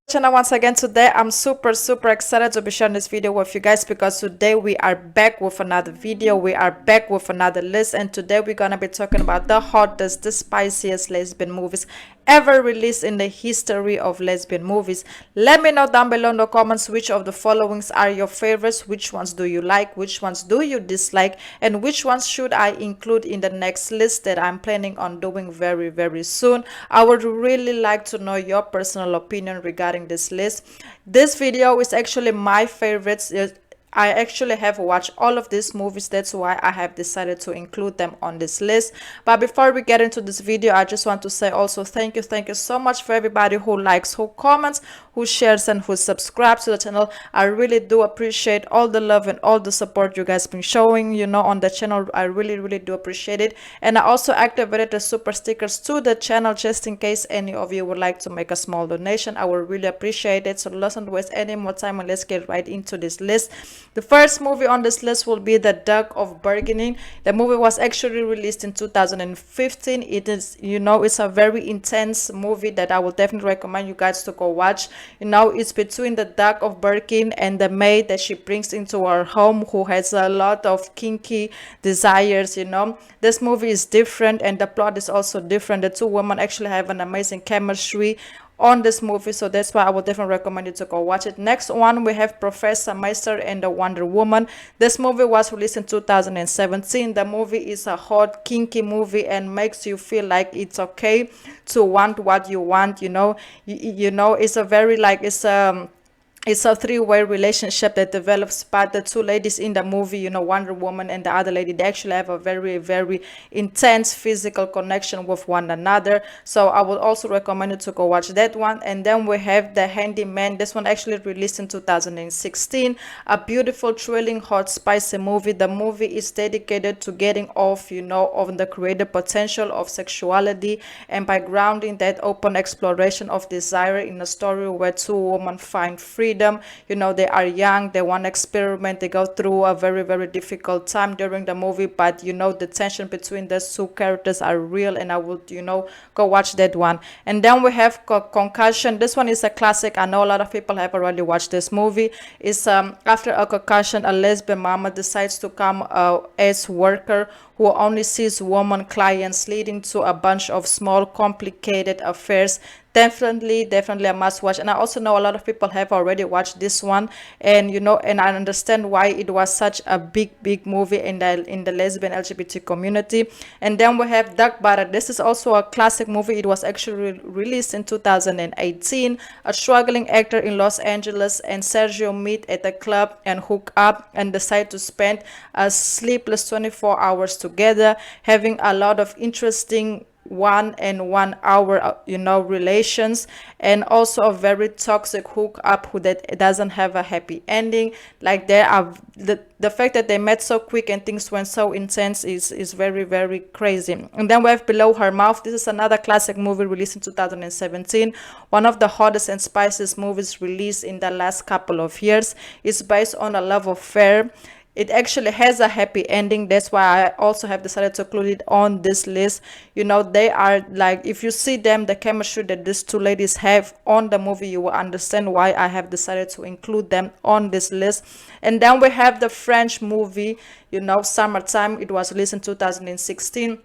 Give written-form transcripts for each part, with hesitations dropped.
Channel once again. Today I'm super excited to be sharing this video with you guys because today we are back with another video. We are back with another list, and today we're gonna be talking about the hottest, the spiciest lesbian movies ever released in the history of lesbian movies. Let me know down below in the comments which of the followings are your favorites, which ones do you like, which ones do you dislike, and which ones should I include in the next list that I'm planning on doing very soon. I would really like to know your personal opinion regarding this list. This video is actually my favorites. I actually have watched all of these movies. That's why I have decided to include them on this list. But before we get into this video, I just want to say also thank you so much for everybody who likes, who comments, who shares, and who subscribes to the channel. I really do appreciate all the love and all the support you guys been showing, on the channel. I really do appreciate it. And I also activated the super stickers to the channel just in case any of you would like to make a small donation. I would really appreciate it. So let's not waste any more time and let's get right into this list. The first movie on this list will be The Duck of Burgundy. The movie was actually released in 2015. It is, it's a very intense movie that I will definitely recommend you guys to go watch. It's between the Duck of Burgundy and the maid that she brings into her home, who has a lot of kinky desires. This movie is different and the plot is also different. The two women actually have an amazing chemistry on this movie, so that's why I would definitely recommend you to go watch it. Next one, we have Professor Meister and the Wonder Woman. This movie was released in 2017. The movie is a hot kinky movie and makes you feel like it's okay to want what you want. It's a very like it's a three-way relationship that develops, but the two ladies in the movie, Wonder Woman and the other lady, they actually have a very intense physical connection with one another. So I would also recommend you to go watch that one. And then we have The Handyman. This one actually released in 2016. A beautiful, thrilling, hot, spicy movie. The movie is dedicated to getting off, of the creative potential of sexuality, and by grounding that open exploration of desire in a story where two women find freedom. They are young, they want to experiment, they go through a very difficult time during the movie, but the tension between those two characters are real, and I would go watch that one. And then we have Concussion. This one is a classic. I know a lot of people have already watched this movie. It's after a concussion, a lesbian mama decides to come as worker who only sees woman clients, leading to a bunch of small complicated affairs. Definitely a must watch. And I also know a lot of people have already watched this one, and and I understand why it was such a big movie in the lesbian LGBT community. And then we have Duck Butter. This is also a classic movie. It was actually released in 2018. A struggling actor in Los Angeles and Sergio meet at a club and hook up and decide to spend a sleepless 24 hours together, having a lot of interesting 1 hour relations, and also a very toxic hookup who that doesn't have a happy ending. Like there are the fact that they met so quick and things went so intense is very crazy. And then we have Below Her Mouth. This is another classic movie released in 2017, one of the hottest and spiciest movies released in the last couple of years. It's based on a love affair. It actually has a happy ending. That's why I also have decided to include it on this list. They are like, if you see them, the chemistry that these two ladies have on the movie, you will understand why I have decided to include them on this list. And then we have the French movie, Summertime. It was released in 2016.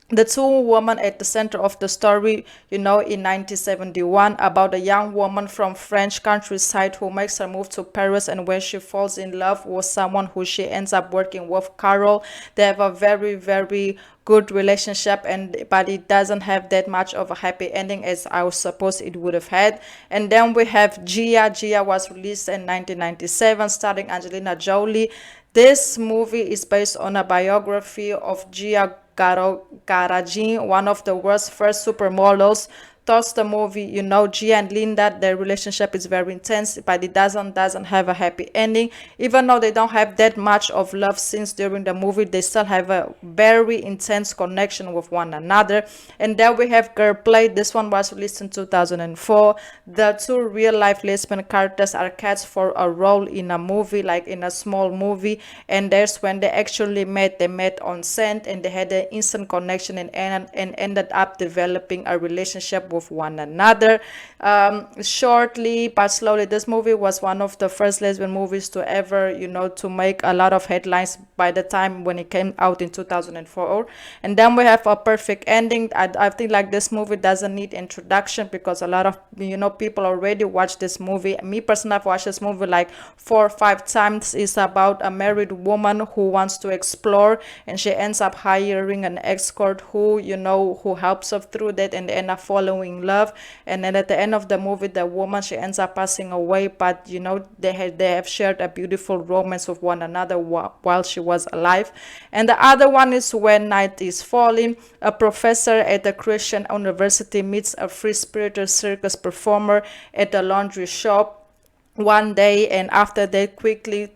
The two women at the center of the story, in 1971, about a young woman from French countryside who makes her move to Paris, and when she falls in love with someone who she ends up working with, Carol. They have a very good relationship, but it doesn't have that much of a happy ending as I was supposed it would have had. And then we have Gia. Gia was released in 1997, starring Angelina Jolie. This movie is based on a biography of Gia Garagin, one of the world's first supermodels. Thus the movie, Gia and Linda, their relationship is very intense, but it doesn't have a happy ending. Even though they don't have that much of love scenes during the movie, they still have a very intense connection with one another. And then we have Girl Play. This one was released in 2004. The two real life lesbian characters are cast for a role in a movie, like in a small movie, and there's when they actually met. They met on set and they had an instant connection and ended up developing a relationship with one another. Shortly but slowly, this movie was one of the first lesbian movies to ever, to make a lot of headlines by the time when it came out in 2004. And then we have A Perfect Ending. I think like this movie doesn't need introduction because a lot of people already watched this movie. Me personally, I've watched this movie like 4 or 5 times. It's about a married woman who wants to explore, and she ends up hiring an escort who helps her through that, and they end up following love. And then at the end of the movie, the woman, she ends up passing away, but they have shared a beautiful romance with one another while she was alive. And the other one is When Night is Falling. A professor at a Christian university meets a free-spirited circus performer at a laundry shop one day, and after that, quickly,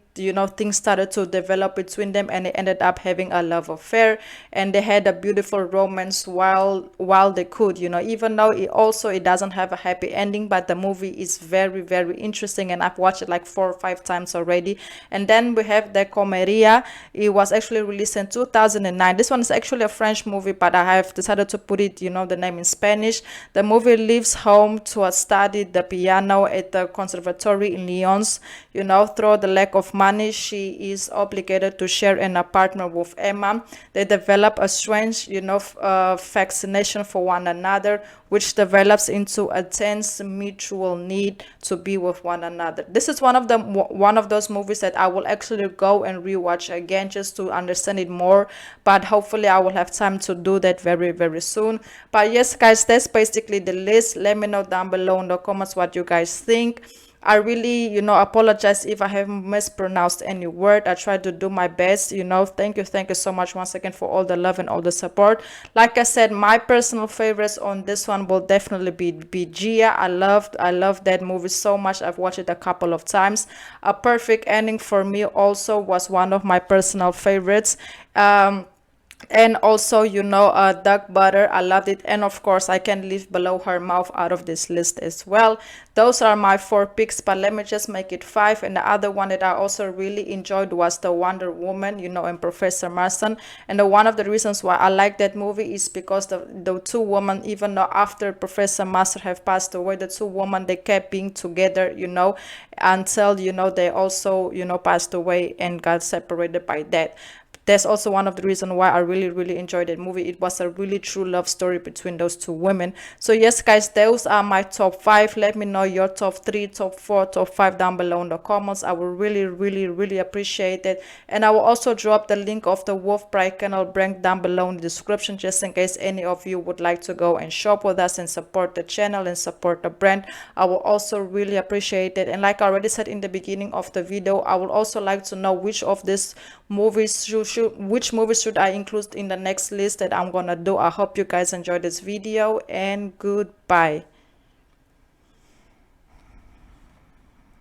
things started to develop between them, and they ended up having a love affair, and they had a beautiful romance while they could, even though it doesn't have a happy ending. But the movie is very, very interesting, and I've watched it like 4 or 5 times already. And then we have the Comeria. It was actually released in 2009. This one is actually a French movie, but I have decided to put it, the name in Spanish. The movie leaves home to study the piano at the Conservatory in Lyons. Through the lack of money, she is obligated to share an apartment with Emma. They develop a strange, fascination for one another, which develops into a tense mutual need to be with one another. This is one of those movies that I will actually go and rewatch again just to understand it more. But hopefully, I will have time to do that very, very soon. But yes, guys, that's basically the list. Let me know down below in the comments what you guys think. I really, apologize if I have mispronounced any word. I try to do my best, Thank you so much once again for all the love and all the support. Like I said, my personal favorites on this one will definitely be Gia. I love that movie so much. I've watched it a couple of times. A Perfect Ending for me also was one of my personal favorites. And also, Duck Butter, I loved it. And of course, I can leave Below Her Mouth out of this list as well. Those are my 4 picks, but let me just make it 5. And the other one that I also really enjoyed was the Wonder Woman, and Professor Marston. And one of the reasons why I like that movie is because the two women, even though after Professor Marston have passed away, the two women, they kept being together, until, they also, passed away and got separated by that. That's also one of the reasons why I really, really enjoyed that movie. It was a really true love story between those two women. So yes, guys, those are my top 5. Let me know your top 3, top 4, top 5 down below in the comments. I will really, really, really appreciate it. And I will also drop the link of the Wolf Pride Kennel brand down below in the description, just in case any of you would like to go and shop with us and support the channel and support the brand. I will also really appreciate it. And like I already said in the beginning of the video, I would also like to know which of these movies which movies should I include in the next list that I'm gonna do. I hope you guys enjoyed this video, and goodbye.